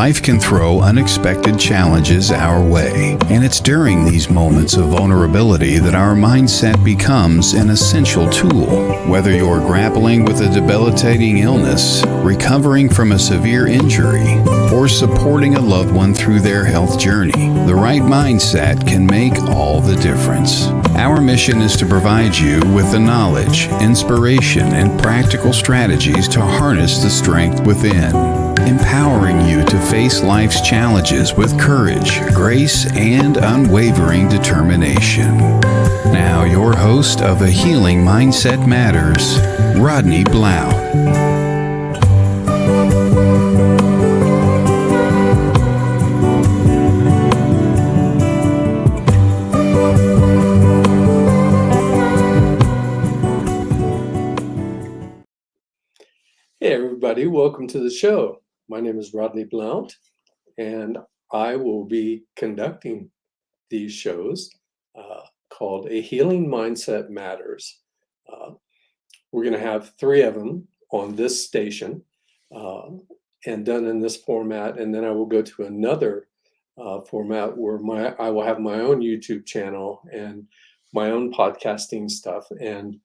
Life can throw unexpected challenges our way, and it's during these moments of vulnerability that our mindset becomes an essential tool. Whether you're grappling with a debilitating illness, recovering from a severe injury, or supporting a loved one through their health journey, the right mindset can make all the difference. Our mission is to provide you with the knowledge, inspiration, and practical strategies to harness the strength within, empowering you to face life's challenges with courage, grace, and unwavering determination. Now, your host of A Healing Mindset Matters, Rodney Blount. Hey everybody, welcome to the show. My name is Rodney Blount, and I will be conducting these shows called A Healing Mindset Matters. We're going to have 3 of them on this station and done in this format, and then I will go to another format where I will have my own YouTube channel and my own podcasting stuff. And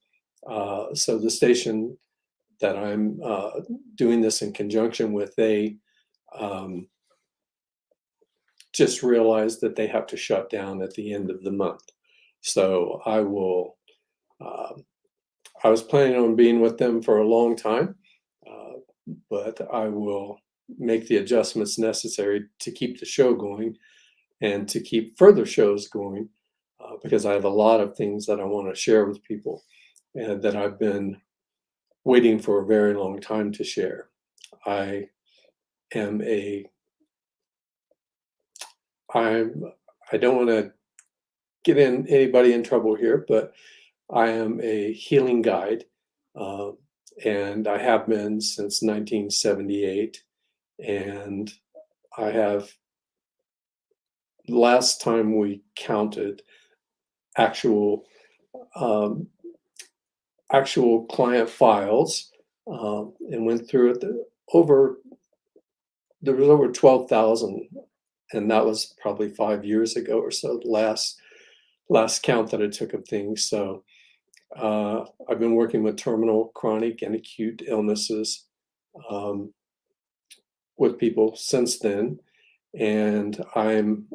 so the station that I'm doing this in conjunction with, they just realized that they have to shut down at the end of the month. So I was planning on being with them for a long time, but I will make the adjustments necessary to keep the show going and to keep further shows going, because I have a lot of things that I want to share with people and that I've been waiting for a very long time to share. I don't want to get anybody in trouble here, but I am a healing guide, and I have been since 1978. And I have, last time we counted actual client files and went through it, there was over 12,000, and that was probably 5 years ago or so, last count that I took of things. So I've been working with terminal, chronic, and acute illnesses with people since then, and I'm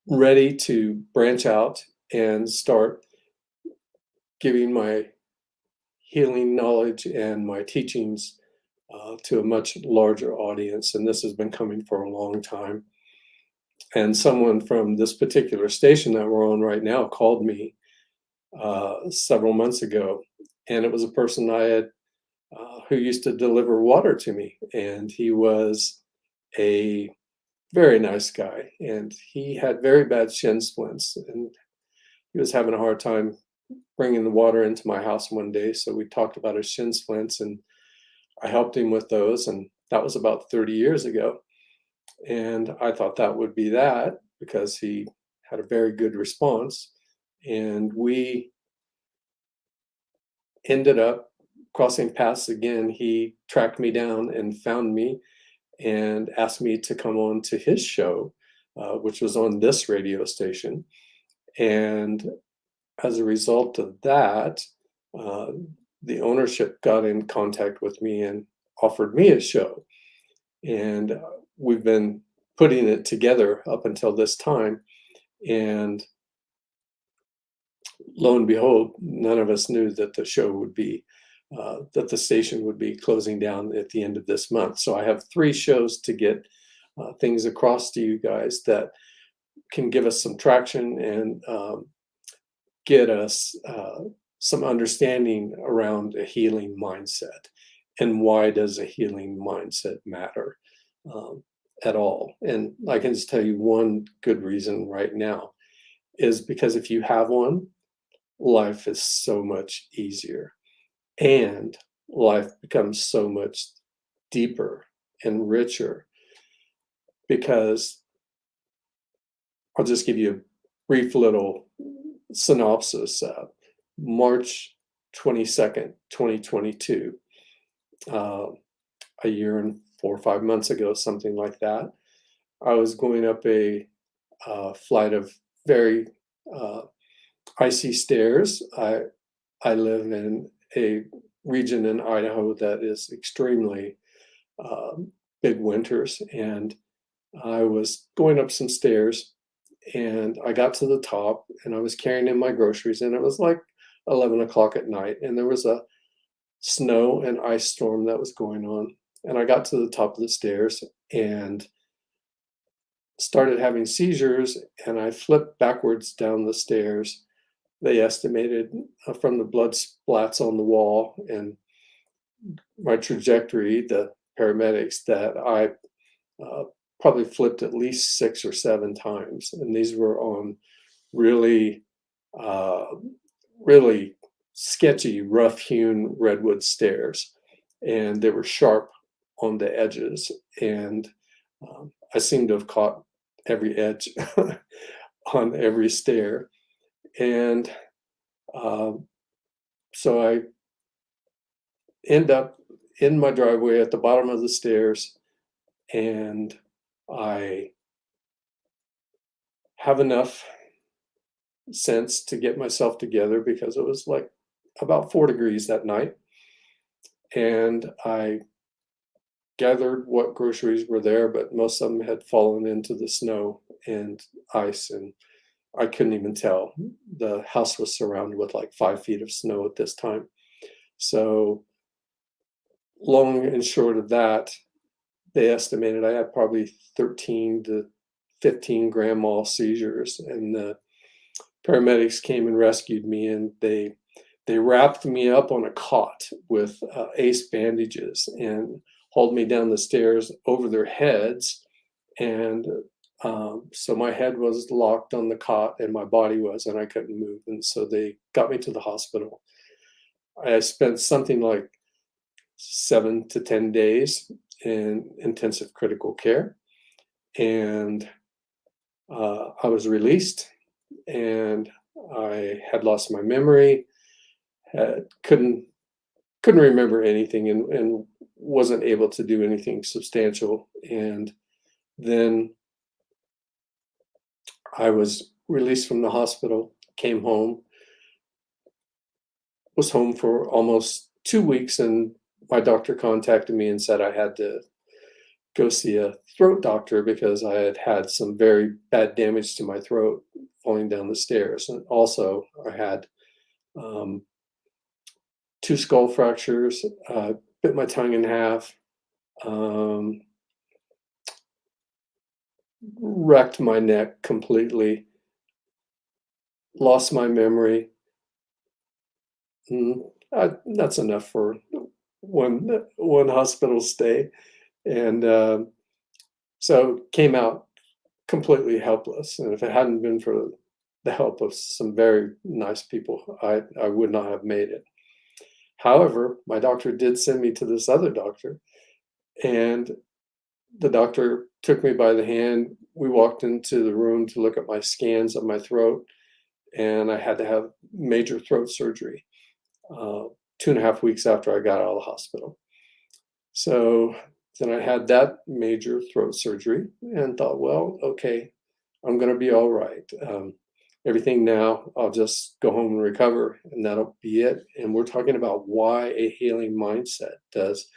ready to branch out and start giving my healing knowledge and my teachings to a much larger audience. And this has been coming for a long time. And someone from this particular station that we're on right now called me several months ago. And it was a person I had who used to deliver water to me. And he was a very nice guy. And he had very bad shin splints. And he was having a hard time bringing the water into my house one day. So we talked about his shin splints, and I helped him with those. And that was about 30 years ago. And I thought that would be that, because he had a very good response. And we ended up crossing paths again. He tracked me down and found me and asked me to come on to his show, which was on this radio station. And as a result of that, the ownership got in contact with me and offered me a show. And we've been putting it together up until this time. And lo and behold, none of us knew that the show would be, that the station would be closing down at the end of this month. So I have 3 shows to get things across to you guys that can give us some traction and get us some understanding around a healing mindset, and why does a healing mindset matter at all. And I can just tell you one good reason right now is because if you have one, life is so much easier, and life becomes so much deeper and richer. Because I'll just give you a brief little synopsis. March 22nd, 2022, a year and 4 or 5 months ago, something like that. I was going up a flight of very uh, icy stairs. I live in a region in Idaho that is extremely big winters, and I was going up some stairs, and I got to the top, and I was carrying in my groceries, and it was like 11 o'clock at night, and there was a snow and ice storm that was going on. And I got to the top of the stairs and started having seizures, and I flipped backwards down the stairs. They estimated from the blood splats on the wall and my trajectory, the paramedics, that I uh, probably flipped at least 6 or 7 times. And these were on really, uh, really sketchy, rough-hewn redwood stairs. And they were sharp on the edges. And I seem to have caught every edge on every stair. And so I end up in my driveway at the bottom of the stairs, and I have enough sense to get myself together because it was like about 4 degrees that night. And I gathered what groceries were there, but most of them had fallen into the snow and ice, and I couldn't even tell. The house was surrounded with like 5 feet of snow at this time. So, long and short of that, they estimated I had probably 13 to 15 grand mal seizures, and the paramedics came and rescued me, and they wrapped me up on a cot with ace bandages and hauled me down the stairs over their heads. And so my head was locked on the cot and my body was, and I couldn't move. And so they got me to the hospital. I spent something like 7 to 10 days in intensive critical care. And I was released, and I had lost my memory, couldn't remember anything, and wasn't able to do anything substantial. And then I was released from the hospital, came home, was home for almost 2 weeks, and my doctor contacted me and said I had to go see a throat doctor because I had had some very bad damage to my throat falling down the stairs. And also I had 2 skull fractures, bit my tongue in half, wrecked my neck completely, lost my memory. That's enough for one hospital stay. And so came out completely helpless. And if it hadn't been for the help of some very nice people, I would not have made it. However, my doctor did send me to this other doctor, and the doctor took me by the hand. We walked into the room to look at my scans of my throat, and I had to have major throat surgery 2.5 weeks after I got out of the hospital. So then I had that major throat surgery and thought, well, okay, I'm going to be all right. Everything now, I'll just go home and recover, and that'll be it. And we're talking about why a healing mindset does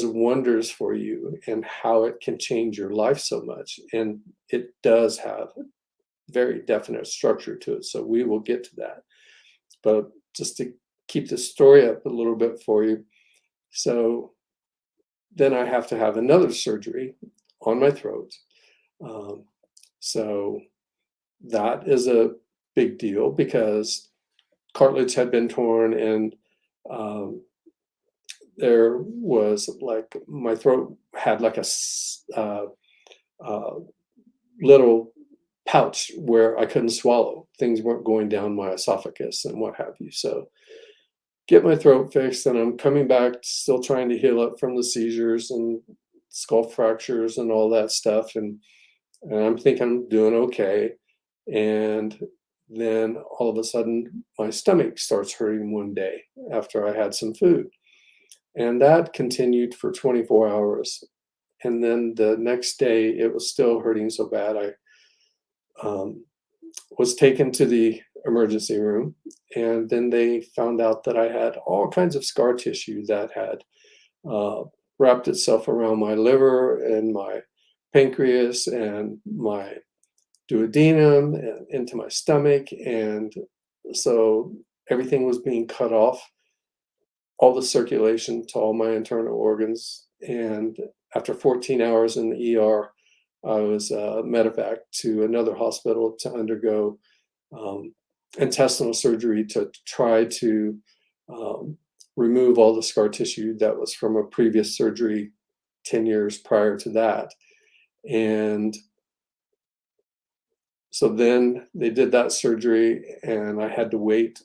wonders for you and how it can change your life so much. And it does have very definite structure to it. So we will get to that. But just to keep the story up a little bit for you. So then I have to have another surgery on my throat. So that is a big deal because cartilage had been torn, and there was like my throat had like a little pouch where I couldn't swallow. Things weren't going down my esophagus and what have you. So get my throat fixed, and I'm coming back, still trying to heal up from the seizures and skull fractures and all that stuff. And I'm thinking I'm doing okay. And then all of a sudden, my stomach starts hurting one day after I had some food. And that continued for 24 hours. And then the next day, it was still hurting so bad. I was taken to the emergency room, and then they found out that I had all kinds of scar tissue that had wrapped itself around my liver and my pancreas and my duodenum and into my stomach. And so everything was being cut off, all the circulation to all my internal organs. And after 14 hours in the ER, I was medevaced to another hospital to undergo intestinal surgery to try to remove all the scar tissue that was from a previous surgery 10 years prior to that. And so then they did that surgery, and I had to wait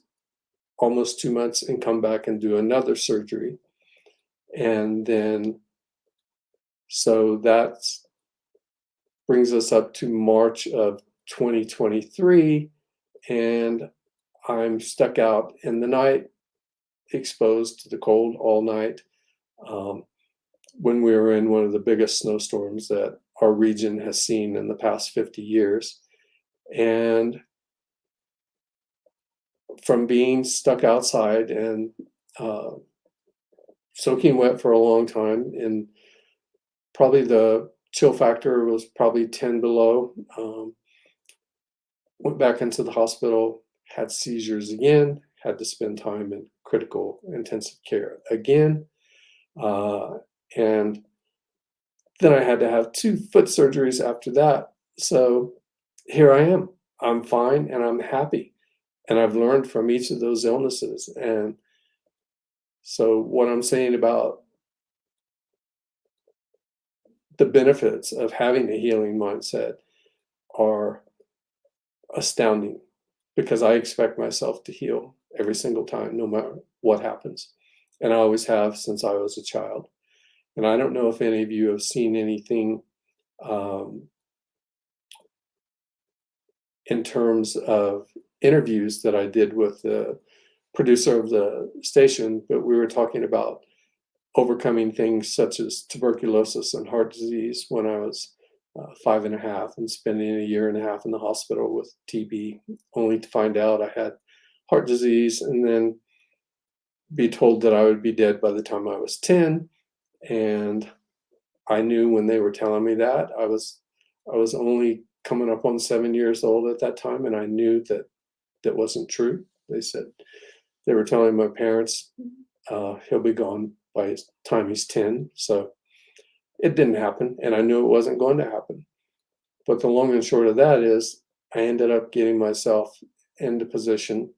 almost 2 months and come back and do another surgery. And then, so that brings us up to March of 2023, and I'm stuck out in the night, exposed to the cold all night, when we were in one of the biggest snowstorms that our region has seen in the past 50 years. And from being stuck outside and soaking wet for a long time, and probably the chill factor was probably 10 below, went back into the hospital, had seizures again, had to spend time in critical intensive care again. And then I had to have 2 foot surgeries after that. So here I am. I'm fine and I'm happy. And I've learned from each of those illnesses. And so what I'm saying about the benefits of having a healing mindset are astounding, because I expect myself to heal every single time, no matter what happens. And I always have since I was a child. And I don't know if any of you have seen anything in terms of interviews that I did with the producer of the station, but we were talking about overcoming things such as tuberculosis and heart disease when I was 5.5, and spending a 1.5 years in the hospital with TB, only to find out I had heart disease, and then be told that I would be dead by the time I was 10. And I knew when they were telling me that, I was only coming up on 7 years old at that time, and I knew that that wasn't true. They said, they were telling my parents he'll be gone by the time he's 10. So it didn't happen, and I knew it wasn't going to happen. But the long and short of that is I ended up getting myself into position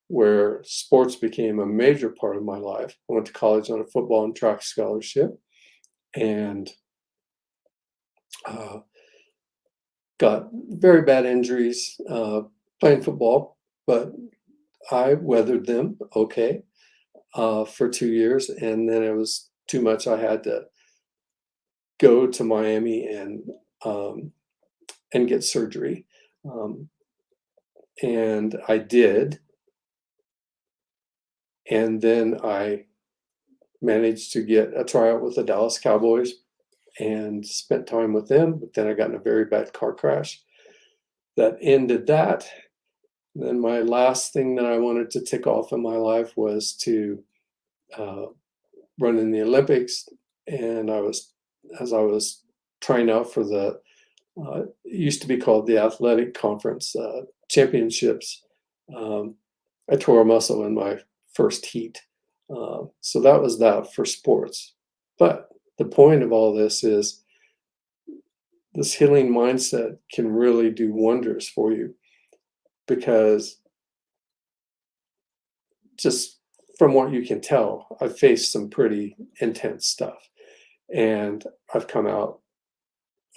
where sports became a major part of my life. I went to college on a football and track scholarship, and got very bad injuries playing football, but I weathered them okay for 2 years, and then it was too much. I had to go to Miami and get surgery, and I did, and then I managed to get a tryout with the Dallas Cowboys and spent time with them. But then I got in a very bad car crash that ended that. Then my last thing that I wanted to tick off in my life was to run in the Olympics. And as I was trying out for the, it used to be called the Athletic Conference Championships, I tore a muscle in my first heat. So that was that for sports. But the point of all this is this healing mindset can really do wonders for you, because just from what you can tell, I've faced some pretty intense stuff, and I've come out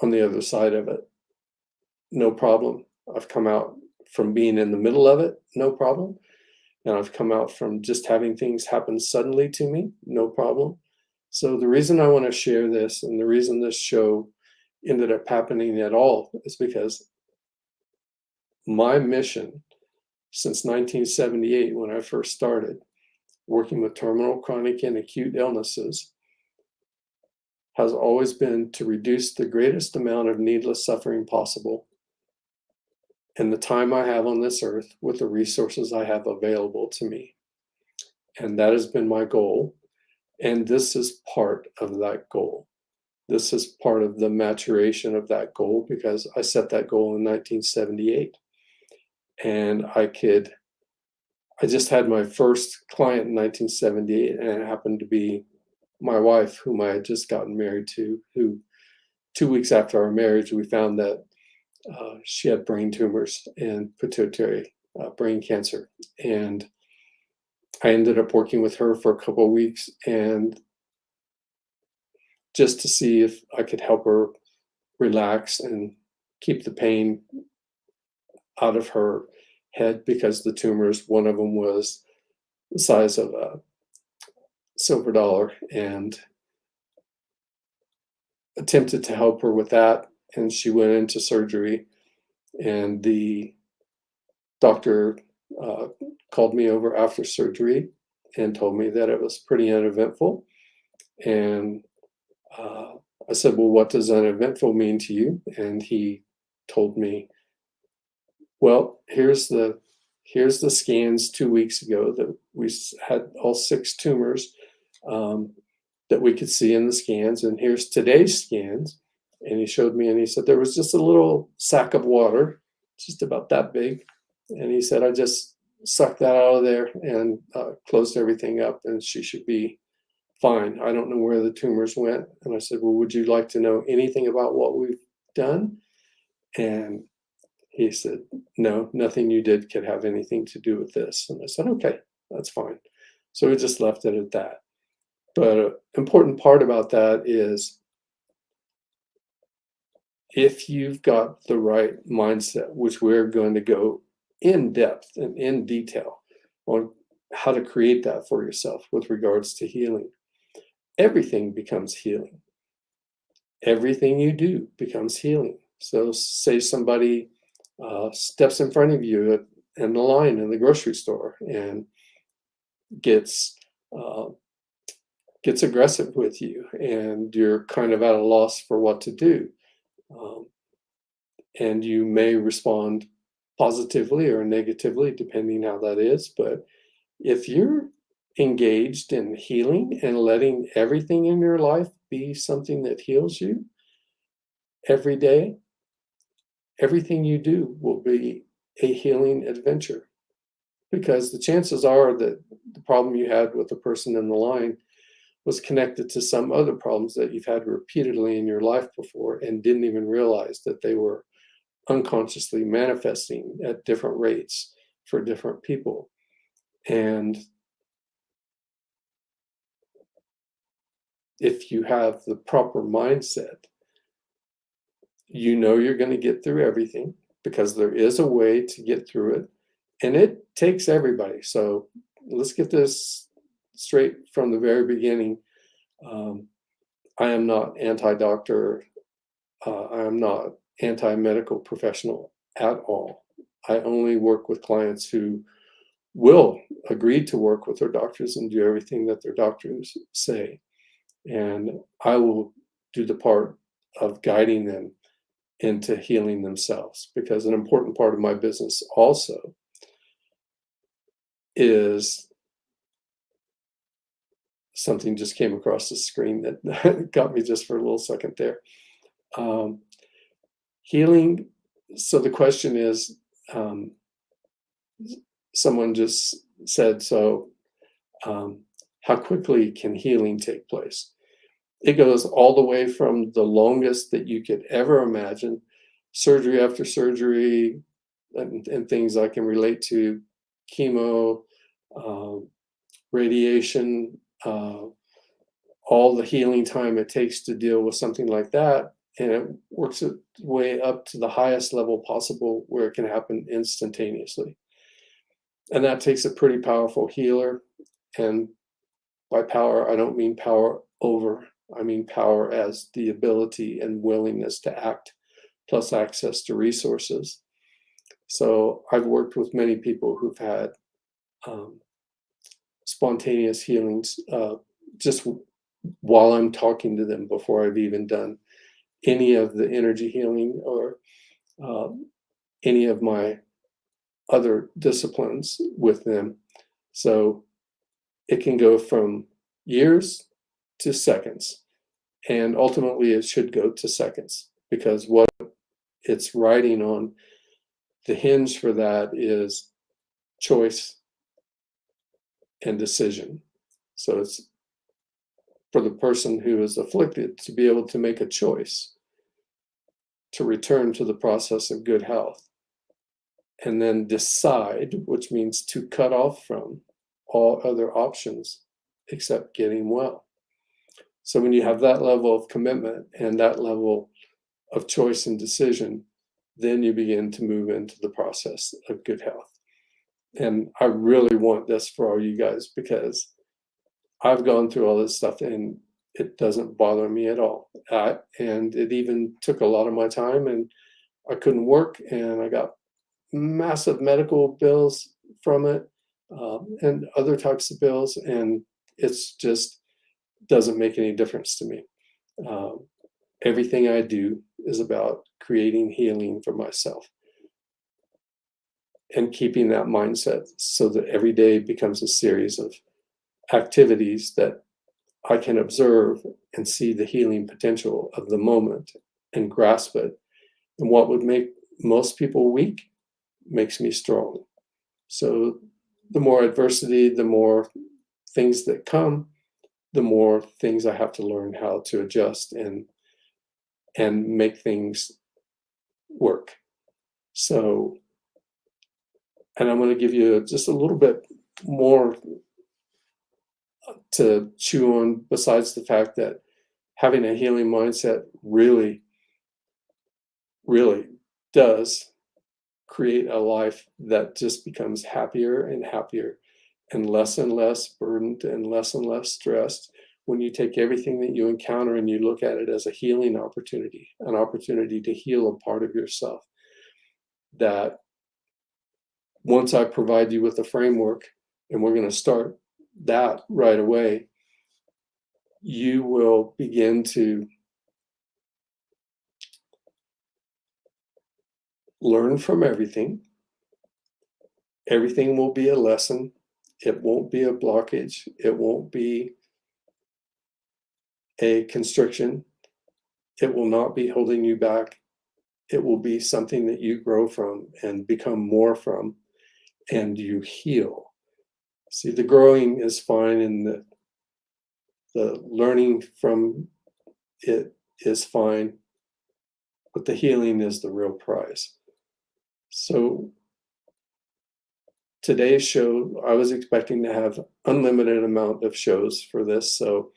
on the other side of it, no problem. I've come out from being in the middle of it, no problem. And I've come out from just having things happen suddenly to me, no problem. So the reason I want to share this, and the reason this show ended up happening at all, is because my mission since 1978, when I first started, working with terminal, chronic, and acute illnesses has always been to reduce the greatest amount of needless suffering possible in the time I have on this earth with the resources I have available to me. And that has been my goal. And this is part of that goal. This is part of the maturation of that goal, because I set that goal in 1978. And I just had my first client in 1978, and it happened to be my wife, whom I had just gotten married to, who 2 weeks after our marriage, we found that she had brain tumors and pituitary brain cancer. And I ended up working with her for a couple of weeks, and just to see if I could help her relax and keep the pain out of her head, because the tumors, one of them was the size of a silver dollar, and attempted to help her with that. And she went into surgery, and the doctor called me over after surgery and told me that it was pretty uneventful. And I said, well, what does uneventful mean to you? And he told me, well, here's the scans 2 weeks ago that we had all 6 tumors that we could see in the scans, and here's today's scans. And he showed me, and he said there was just a little sack of water, just about that big. And he said, I just sucked that out of there and closed everything up, and she should be fine. I don't know where the tumors went. And I said, well, would you like to know anything about what we've done? And he said, no, nothing you did could have anything to do with this. And I said, okay, that's fine. So we just left it at that. But an important part about that is, if you've got the right mindset, which we're going to go in depth and in detail on how to create that for yourself with regards to healing, everything becomes healing. Everything you do becomes healing. So say somebody steps in front of you in the line in the grocery store and gets aggressive with you, and you're kind of at a loss for what to do. And you may respond positively or negatively, depending how that is. But if you're engaged in healing and letting everything in your life be something that heals you every day, everything you do will be a healing adventure. Because the chances are that the problem you had with the person in the line was connected to some other problems that you've had repeatedly in your life before, and didn't even realize that they were unconsciously manifesting at different rates for different people. And if you have the proper mindset, you know you're going to get through everything, because there is a way to get through it, and it takes everybody. So let's get this straight from the very beginning. I am not anti-doctor. I am not anti-medical professional at all. I only work with clients who will agree to work with their doctors and do everything that their doctors say. And I will do the part of guiding them into healing themselves, because an important part of my business also is something just came across the screen that got me just for a little second there. Healing. So the question is, someone just said, so how quickly can healing take place? It goes all the way from the longest that you could ever imagine, surgery after surgery, and things I can relate to, chemo, radiation, all the healing time it takes to deal with something like that. And it works its way up to the highest level possible, where it can happen instantaneously. And that takes a pretty powerful healer. And by power, I don't mean power over. I mean power as the ability and willingness to act, plus access to resources. So I've worked with many people who've had spontaneous healings just while I'm talking to them before I've even done any of the energy healing or any of my other disciplines with them. So it can go from years to seconds, and ultimately it should go to seconds, because what it's riding on, the hinge for that is choice and decision. So it's for the person who is afflicted to be able to make a choice to return to the process of good health, and then decide, which means to cut off from all other options except getting well. So when you have that level of commitment and that level of choice and decision, then you begin to move into the process of good health. And I really want this for all you guys, because I've gone through all this stuff and it doesn't bother me at all. And it even took a lot of my time, and I couldn't work, and I got massive medical bills from it, and other types of bills, and it's just doesn't make any difference to me. Everything I do is about creating healing for myself and keeping that mindset so that every day becomes a series of activities that I can observe and see the healing potential of the moment and grasp it. And what would make most people weak makes me strong. So the more adversity, the more things that come, the more things I have to learn how to adjust and make things work. So, and I'm going to give you just a little bit more to chew on, besides the fact that having a healing mindset really, really does create a life that just becomes happier and happier, and less burdened and less stressed, when you take everything that you encounter and you look at it as a healing opportunity, an opportunity to heal a part of yourself. That once I provide you with a framework, and we're going to start that right away, you will begin to learn from everything. Everything will be a lesson. It won't be a blockage. It won't be a constriction. It will not be holding you back. It will be something that you grow from and become more from, and you heal. See, the growing is fine, and the learning from it is fine, but the healing is the real prize. So today's show, I was expecting to have unlimited amount of shows for this. So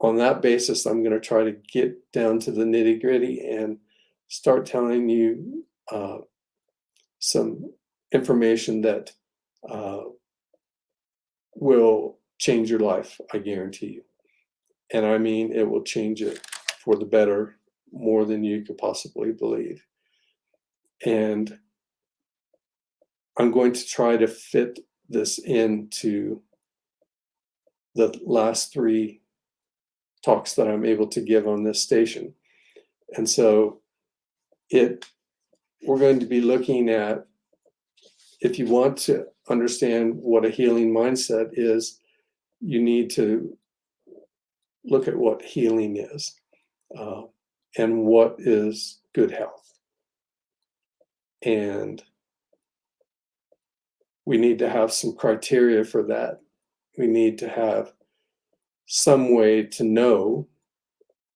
on that basis, I'm going to try to get down to the nitty gritty and start telling you some information that will change your life, I guarantee you. And I mean, it will change it for the better more than you could possibly believe. And I'm going to try to fit this into the last 3 talks that I'm able to give on this station. And so we're going to be looking at, if you want to understand what a healing mindset is, you need to look at what healing is, and what is good health. And we need to have some criteria for that. We need to have some way to know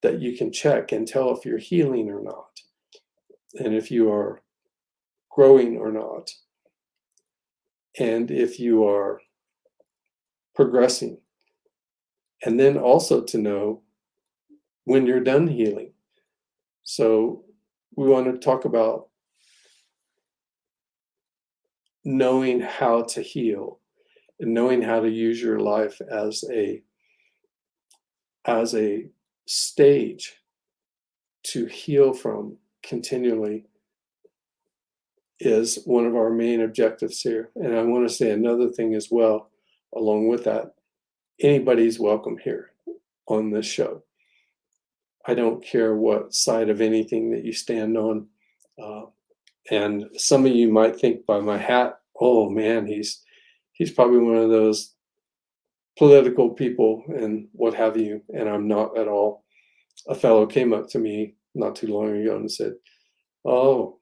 that you can check and tell if you're healing or not, and if you are growing or not, and if you are progressing. And then also to know when you're done healing. So we want to talk about knowing how to heal and knowing how to use your life as a stage to heal from continually is one of our main objectives here. And I want to say another thing as well. along with that, anybody's welcome here on this show. I don't care what side of anything that you stand on. And some of you might think by my hat, oh man, he's probably one of those political people and what have you. And I'm not at all. A fellow came up to me not too long ago and said, oh,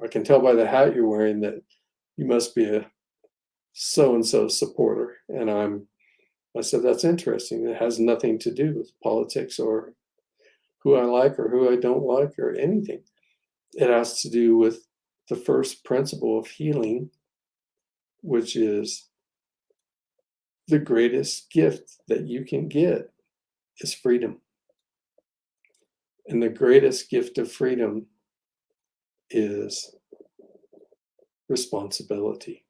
I can tell by the hat you're wearing that you must be a so-and-so supporter. And I said, that's interesting. It has nothing to do with politics or who I like or who I don't like or anything. It has to do with the first principle of healing, which is the greatest gift that you can get is freedom. And the greatest gift of freedom is responsibility.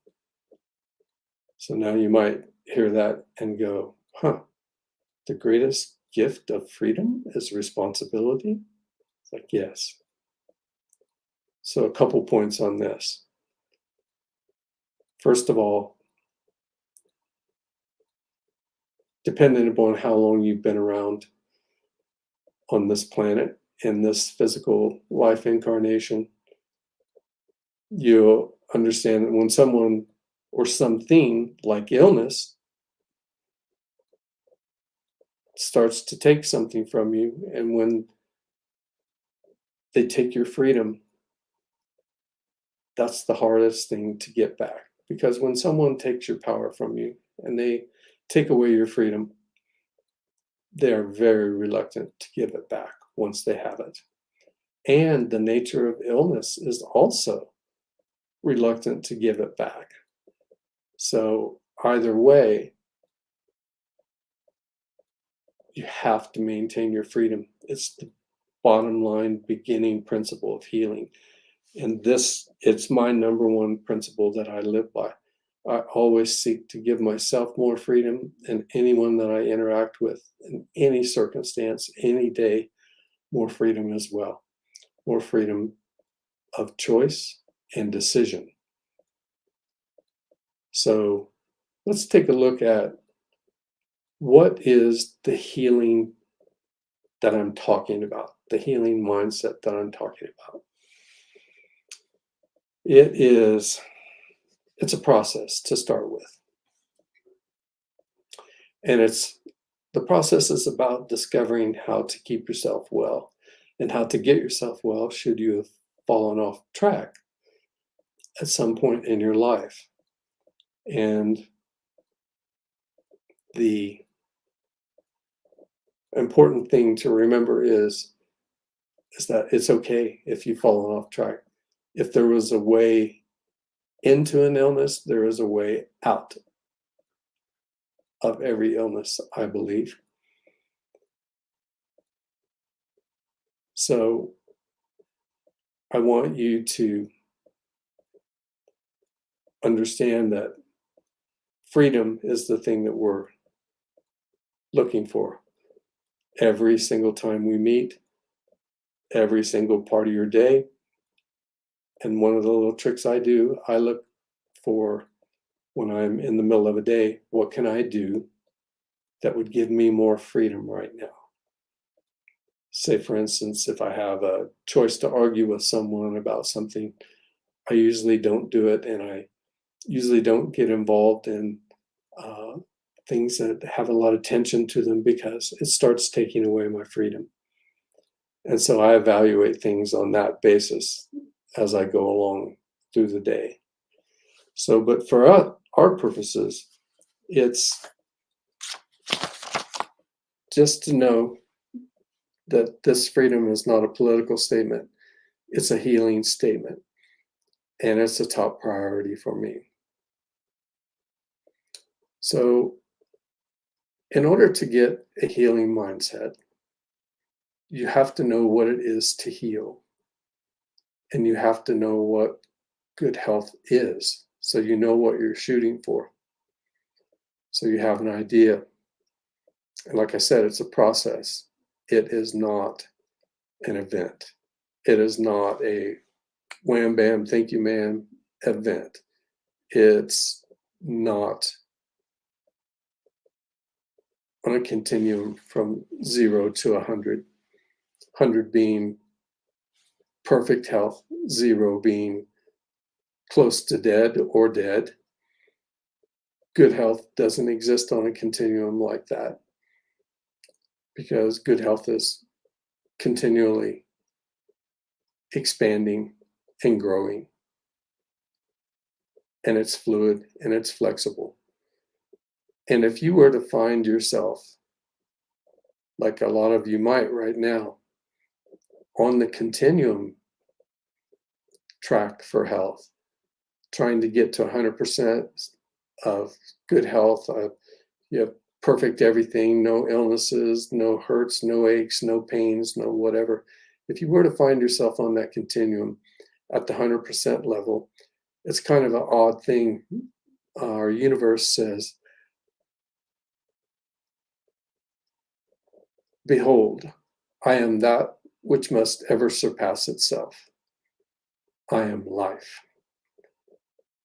So now you might hear that and go, huh, the greatest gift of freedom is responsibility? It's like, yes. So a couple points on this. First of all, depending upon how long you've been around on this planet in this physical life incarnation, you'll understand that when someone or something like illness starts to take something from you, and when they take your freedom, that's the hardest thing to get back. Because when someone takes your power from you and they take away your freedom, they're very reluctant to give it back once they have it. And the nature of illness is also reluctant to give it back. So either way, you have to maintain your freedom. It's the bottom line beginning principle of healing. And it's my number one principle that I live by. I always seek to give myself more freedom and anyone that I interact with in any circumstance, any day, more freedom as well. More freedom of choice and decision. So let's take a look at what is the healing that I'm talking about, the healing mindset that I'm talking about. It's a process to start with. And the process is about discovering how to keep yourself well and how to get yourself well should you have fallen off track at some point in your life. And the important thing to remember is that it's okay if you've fallen off track. If there was a way into an illness, there is a way out of every illness, I believe. So I want you to understand that freedom is the thing that we're looking for every single time we meet, every single part of your day. And one of the little tricks I do, I look for when I'm in the middle of a day, what can I do that would give me more freedom right now? Say, for instance, if I have a choice to argue with someone about something, I usually don't do it, and I usually don't get involved in things that have a lot of tension to them because it starts taking away my freedom. And so I evaluate things on that basis as I go along through the day. So, but for our purposes, it's just to know that this freedom is not a political statement. It's a healing statement. And it's a top priority for me. So, in order to get a healing mindset, you have to know what it is to heal. And you have to know what good health is. So you know what you're shooting for. So you have an idea. And like I said, it's a process. It is not an event. It is not a wham bam, thank you, ma'am event. It's not on a continuum from 0 to 100. 100 being perfect health, 0 being close to dead or dead. Good health doesn't exist on a continuum like that, because good health is continually expanding and growing, and it's fluid and it's flexible. And if you were to find yourself, like a lot of you might right now, on the continuum track for health, trying to get to 100% of good health, you have perfect everything, no illnesses, no hurts, no aches, no pains, no whatever. If you were to find yourself on that continuum at the 100% level, it's kind of an odd thing. Our universe says, "Behold, I am that which must ever surpass itself. I am life."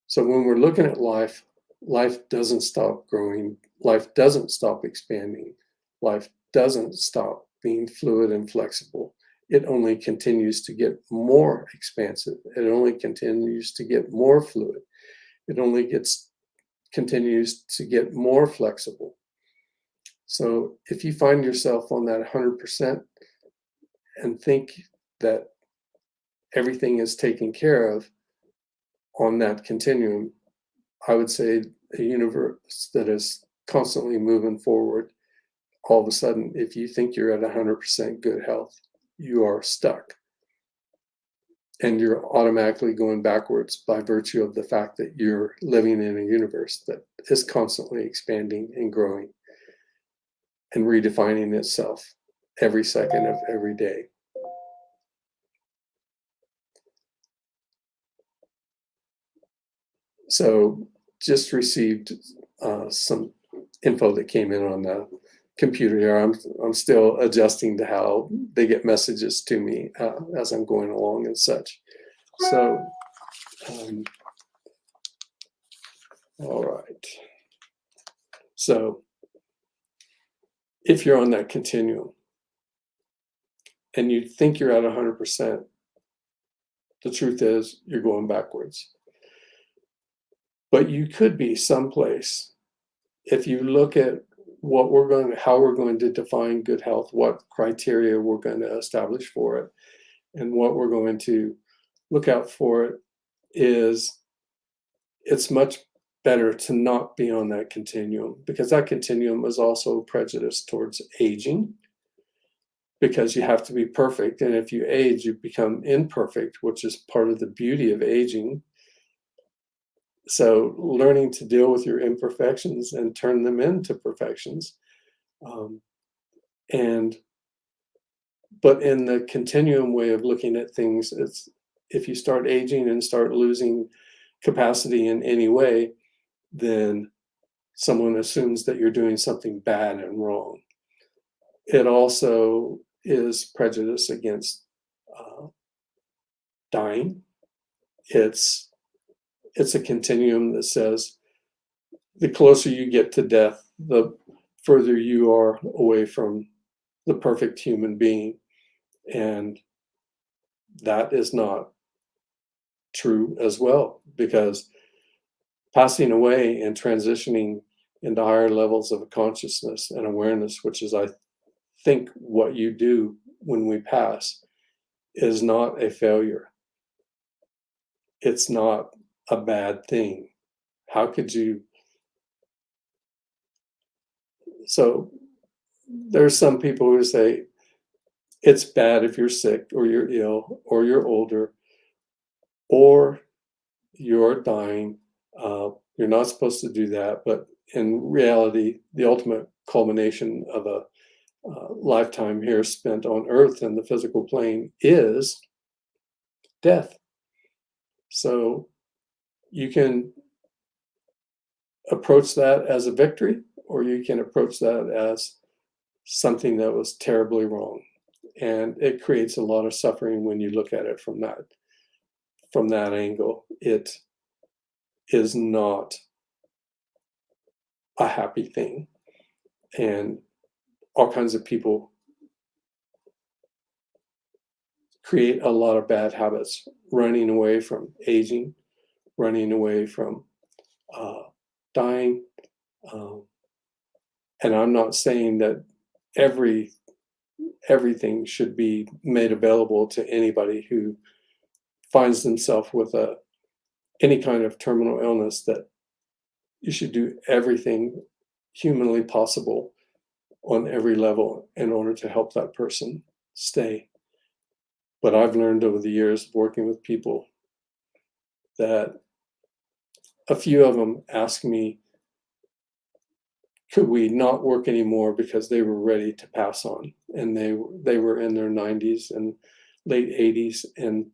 So when we're looking at life, life doesn't stop growing. Life doesn't stop expanding. Life doesn't stop being fluid and flexible. It only continues to get more expansive. It only continues to get more fluid. It only continues to get more flexible. So if you find yourself on that 100% and think that everything is taken care of on that continuum, I would say a universe that is constantly moving forward, all of a sudden, if you think you're at 100% good health, you are stuck. And you're automatically going backwards by virtue of the fact that you're living in a universe that is constantly expanding and growing and redefining itself every second of every day. So just received some info that came in on the computer here. I'm still adjusting to how they get messages to me as I'm going along and such. So, all right. So if you're on that continuum and you think you're at 100%, the truth is you're going backwards. But you could be someplace if you look at how we're going to define good health, what criteria we're going to establish for it, and what we're going to look out for it is it's much better to not be on that continuum, because that continuum is also prejudiced towards aging, because you have to be perfect. And if you age, you become imperfect, which is part of the beauty of aging. So learning to deal with your imperfections and turn them into perfections. But in the continuum way of looking at things, it's if you start aging and start losing capacity in any way, then someone assumes that you're doing something bad and wrong. It also is prejudice against dying. It's a continuum that says the closer you get to death, the further you are away from the perfect human being. And that is not true as well, because passing away and transitioning into higher levels of consciousness and awareness, which is, I think, what you do when we pass, is not a failure. It's not a bad thing. How could you? So there's some people who say it's bad if you're sick or you're ill or you're older or you're dying. You're not supposed to do that. But in reality, the ultimate culmination of a lifetime here spent on Earth in the physical plane is death. So you can approach that as a victory, or you can approach that as something that was terribly wrong. And it creates a lot of suffering when you look at it from that angle. It is not a happy thing. And all kinds of people create a lot of bad habits, running away from aging, running away from dying. Um, and I'm not saying that everything should be made available to anybody who finds themselves with any kind of terminal illness, that you should do everything humanly possible on every level in order to help that person stay. But I've learned over the years working with people that a few of them asked me, could we not work anymore because they were ready to pass on, and they were in their 90s and late 80s, and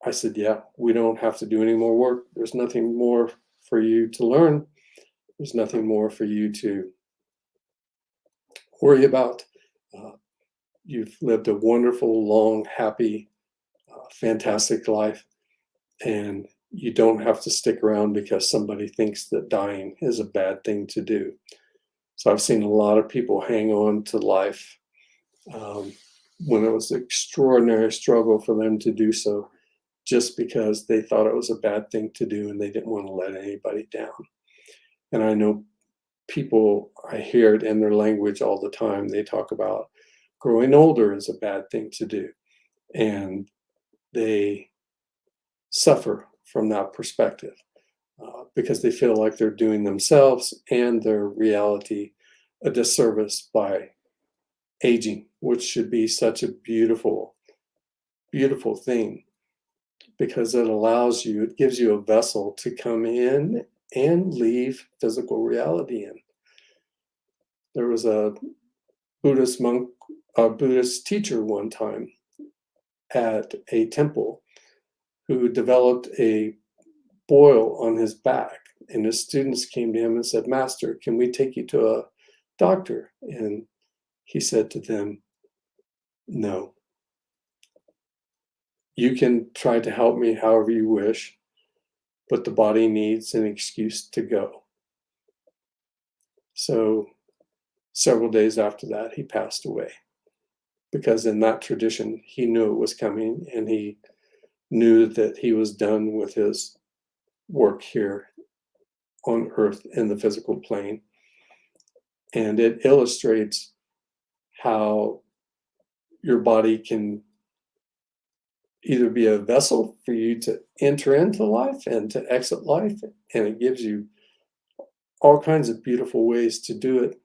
I said, yeah, we don't have to do any more work. There's nothing more for you to learn. There's nothing more for you to worry about. You've lived a wonderful, long, happy, fantastic life, and you don't have to stick around because somebody thinks that dying is a bad thing to do. So I've seen a lot of people hang on to life when it was an extraordinary struggle for them to do so, just because they thought it was a bad thing to do and they didn't want to let anybody down. And I know people, I hear it in their language all the time. They talk about growing older is a bad thing to do. And they suffer from that perspective because they feel like they're doing themselves and their reality a disservice by aging, which should be such a beautiful, beautiful thing, because it gives you a vessel to come in and leave physical reality in. There was a Buddhist monk, a Buddhist teacher one time at a temple who developed a boil on his back, and his students came to him and said, "Master, can we take you to a doctor?" And he said to them, "No. You can try to help me however you wish, but the body needs an excuse to go." So several days after that, he passed away, because in that tradition, he knew it was coming, and he knew that he was done with his work here on earth in the physical plane. And it illustrates how your body can either be a vessel for you to enter into life and to exit life, and it gives you all kinds of beautiful ways to do it,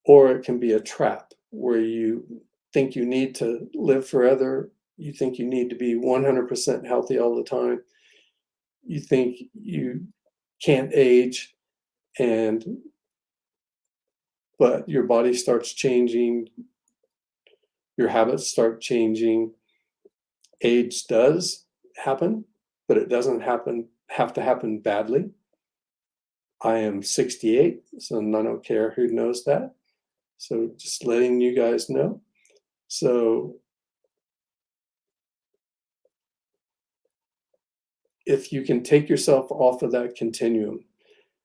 or it can be a trap where you think you need to live forever. You think you need to be 100% healthy all the time. You think you can't age, but your body starts changing, your habits start changing. Age does happen, but it doesn't have to happen badly. I am 68, so I don't care who knows that. So just letting you guys know. So if you can take yourself off of that continuum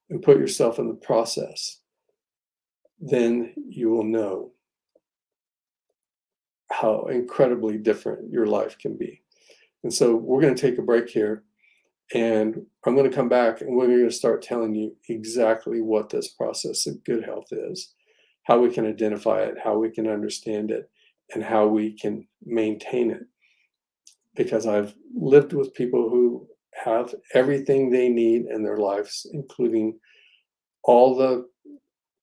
and put yourself in the process, then you will know how incredibly different your life can be. And so we're going to take a break here, and I'm going to come back, and we're going to start telling you exactly what this process of good health is, how we can identify it, how we can understand it, and how we can maintain it. Because I've lived with people who have everything they need in their lives, including all the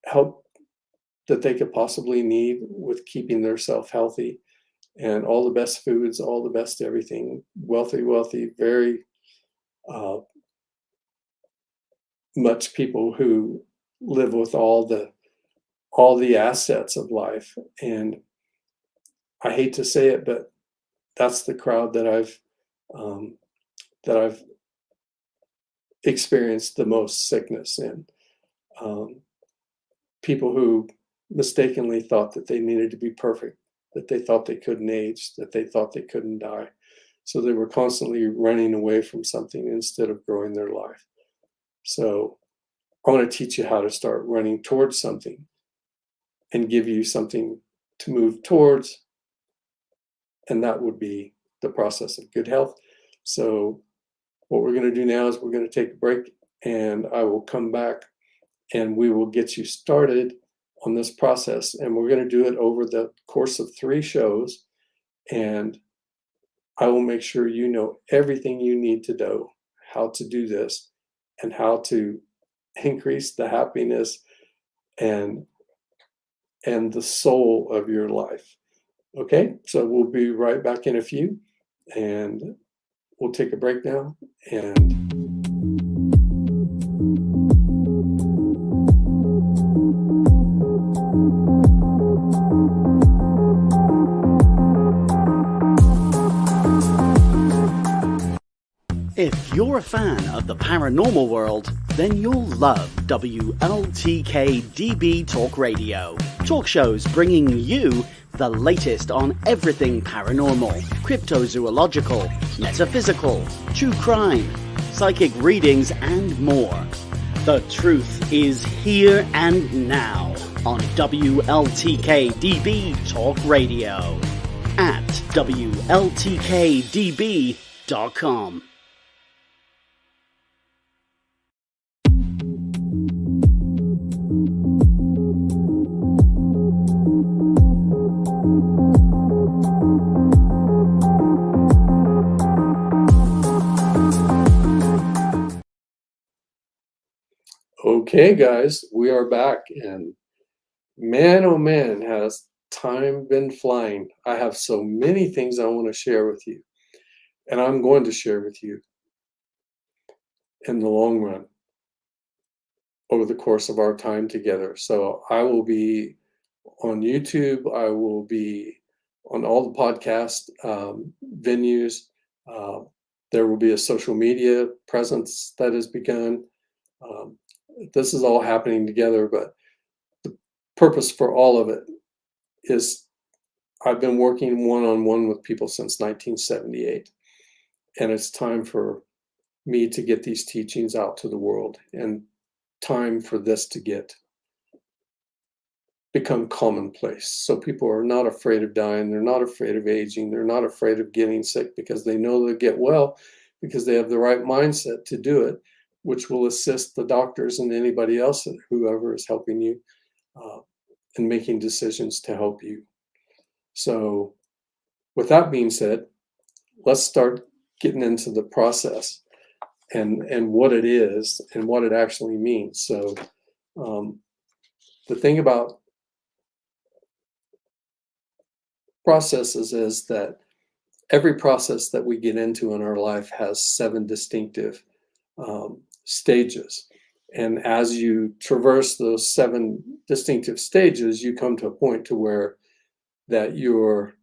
help that they could possibly need with keeping themselves healthy, and all the best foods, all the best everything, wealthy, very much people who live with all the assets of life. And I hate to say it, but that's the crowd that I've experienced the most sickness in. People who mistakenly thought that they needed to be perfect, that they thought they couldn't age, that they thought they couldn't die. So they were constantly running away from something instead of growing their life. So I want to teach you how to start running towards something and give you something to move towards. And that would be the process of good health. So what we're going to do now is we're going to take a break, and I will come back and we will get you started on this process. And we're going to do it over the course of 3 shows. And I will make sure you know everything you need to know how to do this and how to increase the happiness and the soul of your life. Okay, so we'll be right back in a few, and we'll take a break now. And if you're a fan of the paranormal world, then you'll love WLTK-DB Talk Radio. Talk shows bringing you the latest on everything paranormal, cryptozoological, metaphysical, true crime, psychic readings, and more. The truth is here and now on WLTK-DB Talk Radio at WLTKDB.com. okay, guys, we are back, and man, oh man, has time been flying. I have so many things I want to share with you, and I'm going to share with you in the long run over the course of our time together. So I will be on YouTube. I will be on all the podcast venues. There will be a social media presence that has begun. This is all happening together, but the purpose for all of it is I've been working one-on-one with people since 1978, and it's time for me to get these teachings out to the world, and time for this to become commonplace. So people are not afraid of dying. They're not afraid of aging. They're not afraid of getting sick, because they know they'll get well because they have the right mindset to do it, which will assist the doctors and anybody else, whoever is helping you in making decisions to help you. So with that being said, let's start getting into the process and what it is and what it actually means. So the thing about processes is that every process that we get into in our life has 7 distinctive stages. And as you traverse those 7 distinctive stages, you come to a point to where that you're,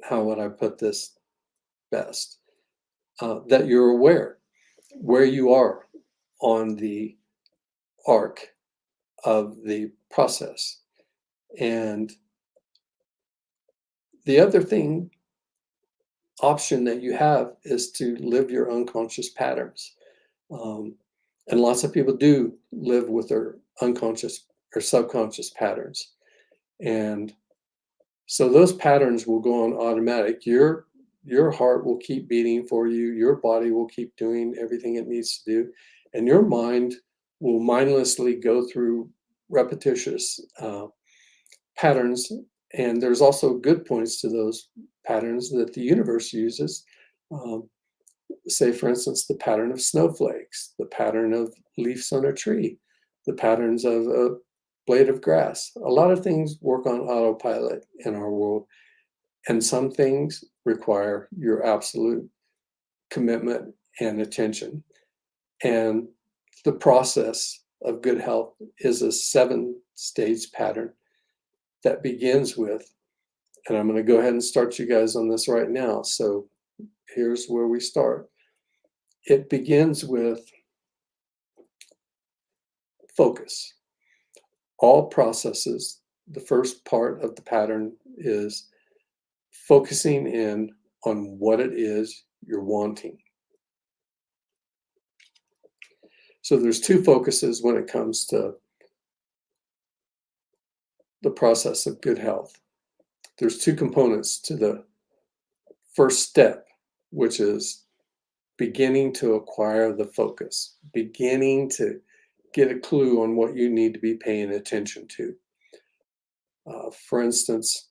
how would I put this best? That you're aware where you are on the arc of the process. And the other option that you have is to live your unconscious patterns. And lots of people do live with their unconscious or subconscious patterns. And so those patterns will go on automatic. Your heart will keep beating for you. Your body will keep doing everything it needs to do. And your mind will mindlessly go through repetitious patterns. And there's also good points to those patterns that the universe uses. Say, for instance, the pattern of snowflakes, the pattern of leaves on a tree, the patterns of a blade of grass. A lot of things work on autopilot in our world, and some things require your absolute commitment and attention. And the process of good health is a 7-stage pattern that begins with, and I'm going to go ahead and start you guys on this right now. So here's where we start. It begins with focus. All processes, the first part of the pattern is focusing in on what it is you're wanting. So there's two focuses when it comes to the process of good health. There's two components to the first step, which is beginning to acquire the focus, beginning to get a clue on what you need to be paying attention to. For instance,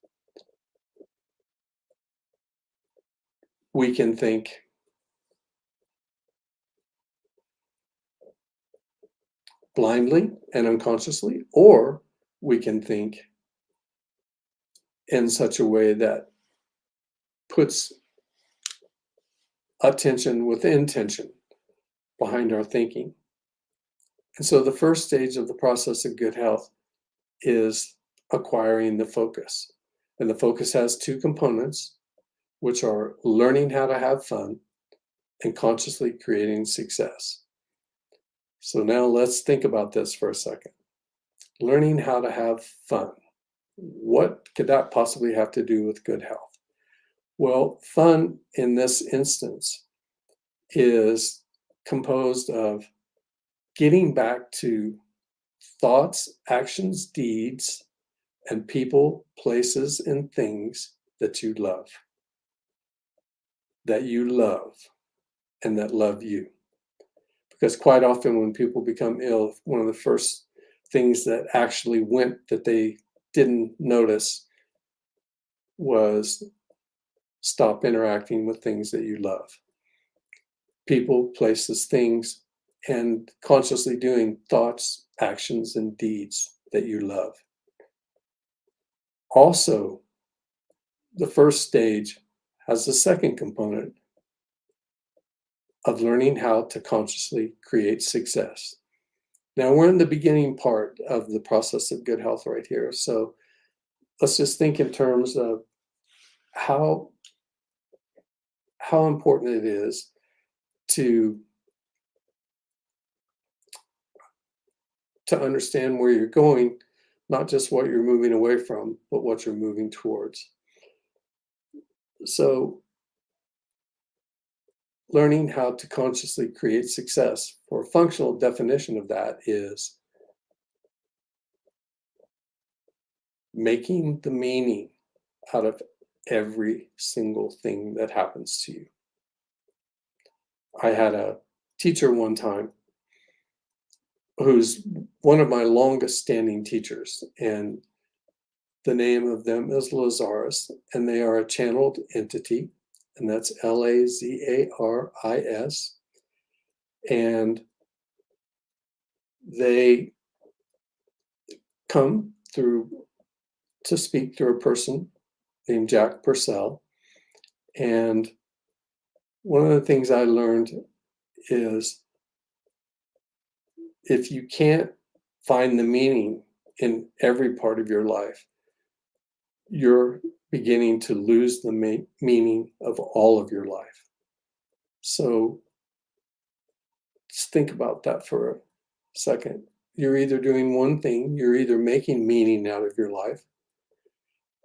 we can think blindly and unconsciously, or we can think in such a way that puts attention with intention behind our thinking. And so the first stage of the process of good health is acquiring the focus. And the focus has two components, which are learning how to have fun and consciously creating success. So now let's think about this for a second. Learning how to have fun. What could that possibly have to do with good health? Well, fun in this instance is composed of getting back to thoughts, actions, deeds, and people, places, and things that you love, and that love you. Because quite often when people become ill, one of the first things that actually went that they didn't notice was stop interacting with things that you love. People, places, things, and consciously doing thoughts, actions, and deeds that you love. Also, the first stage has a second component of learning how to consciously create success. Now, we're in the beginning part of the process of good health right here. So let's just think in terms of how important it is to understand where you're going, not just what you're moving away from, but what you're moving towards. So learning how to consciously create success, for a functional definition of that, is making the meaning out of every single thing that happens to you. I had a teacher one time who's one of my longest standing teachers, and the name of them is Lazarus, and they are a channeled entity, and that's Lazaris, and they come through to speak through a person named Jack Purcell. And one of the things I learned is if you can't find the meaning in every part of your life, you're beginning to lose the meaning of all of your life. So just think about that for a second. You're either doing one thing, you're either making meaning out of your life.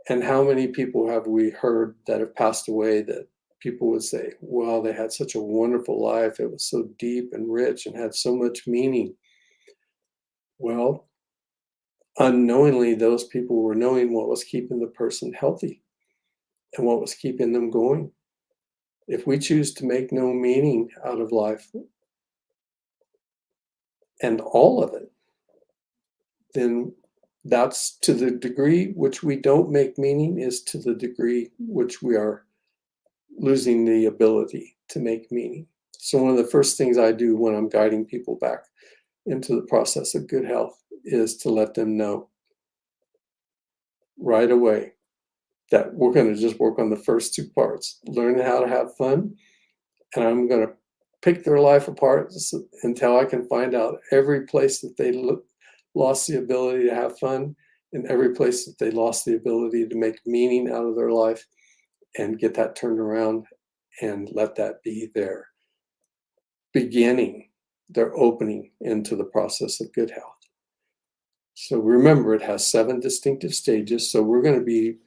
And how many people have we heard that have passed away that people would say, well, they had such a wonderful life. It was so deep and rich and had so much meaning. Well, unknowingly, those people were knowing what was keeping the person healthy and what was keeping them going. If we choose to make no meaning out of life and all of it, then that's to the degree which we don't make meaning is to the degree which we are losing the ability to make meaning. So one of the first things I do when I'm guiding people back into the process of good health is to let them know right away that we're going to just work on the first two parts, learning how to have fun, and I'm going to pick their life apart until I can find out every place that they lost the ability to have fun and every place that they lost the ability to make meaning out of their life, and get that turned around and let that be their beginning, their opening into the process of good health. So remember, it has 7 distinctive stages. So we're going to be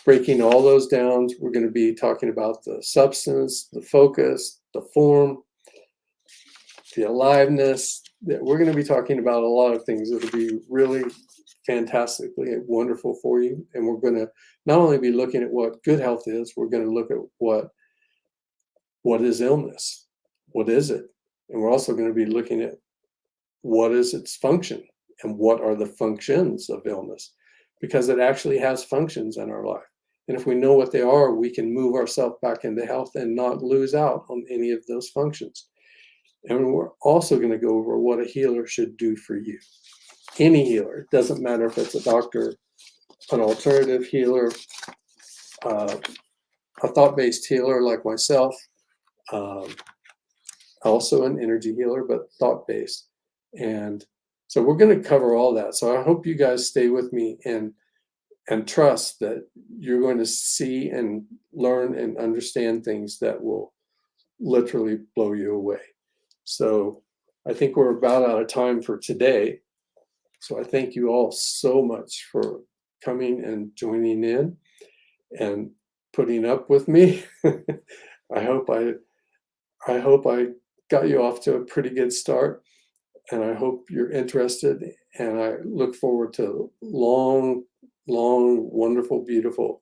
breaking all those down. We're going to be talking about the substance, the focus, the form, the aliveness. That we're going to be talking about a lot of things that'll be really fantastically and wonderful for you. And we're going to not only be looking at what good health is, we're going to look at what is illness, what is it, and we're also going to be looking at what is its function and what are the functions of illness, because it actually has functions in our life. And if we know what they are, we can move ourselves back into health and not lose out on any of those functions. And we're also going to go over what a healer should do for you. Any healer, it doesn't matter if it's a doctor, an alternative healer, a thought-based healer like myself, also an energy healer, but thought-based. And so we're going to cover all that. So I hope you guys stay with me and trust that you're going to see and learn and understand things that will literally blow you away. So I think we're about out of time for today. So I thank you all so much for coming and joining in and putting up with me. I hope I got you off to a pretty good start, and I hope you're interested, and I look forward to long, wonderful, beautiful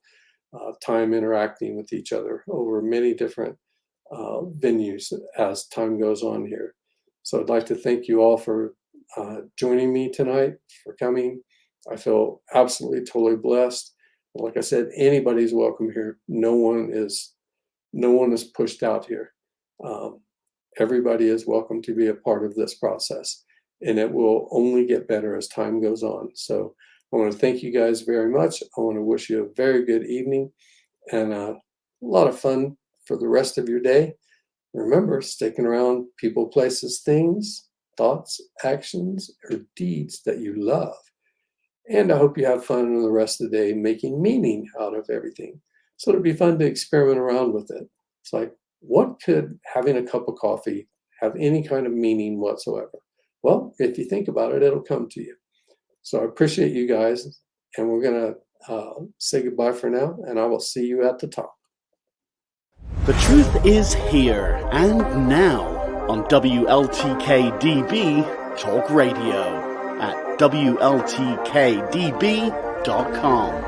time interacting with each other over many different venues as time goes on here. So I'd like to thank you all for joining me tonight, for coming. I feel absolutely totally blessed. Like I said, anybody's welcome here. No one is pushed out here. Everybody is welcome to be a part of this process, and it will only get better as time goes on. So I want to thank you guys very much. I want to wish you a very good evening and a lot of fun for the rest of your day. Remember, sticking around people, places, things, thoughts, actions, or deeds that you love. And I hope you have fun in the rest of the day making meaning out of everything. So it'll be fun to experiment around with it. It's like, what could having a cup of coffee have any kind of meaning whatsoever? Well, if you think about it, it'll come to you. So I appreciate you guys, and we're going to say goodbye for now, and I will see you at the top. The truth is here and now on WLTK-DB Talk Radio at WLTK-DB.com.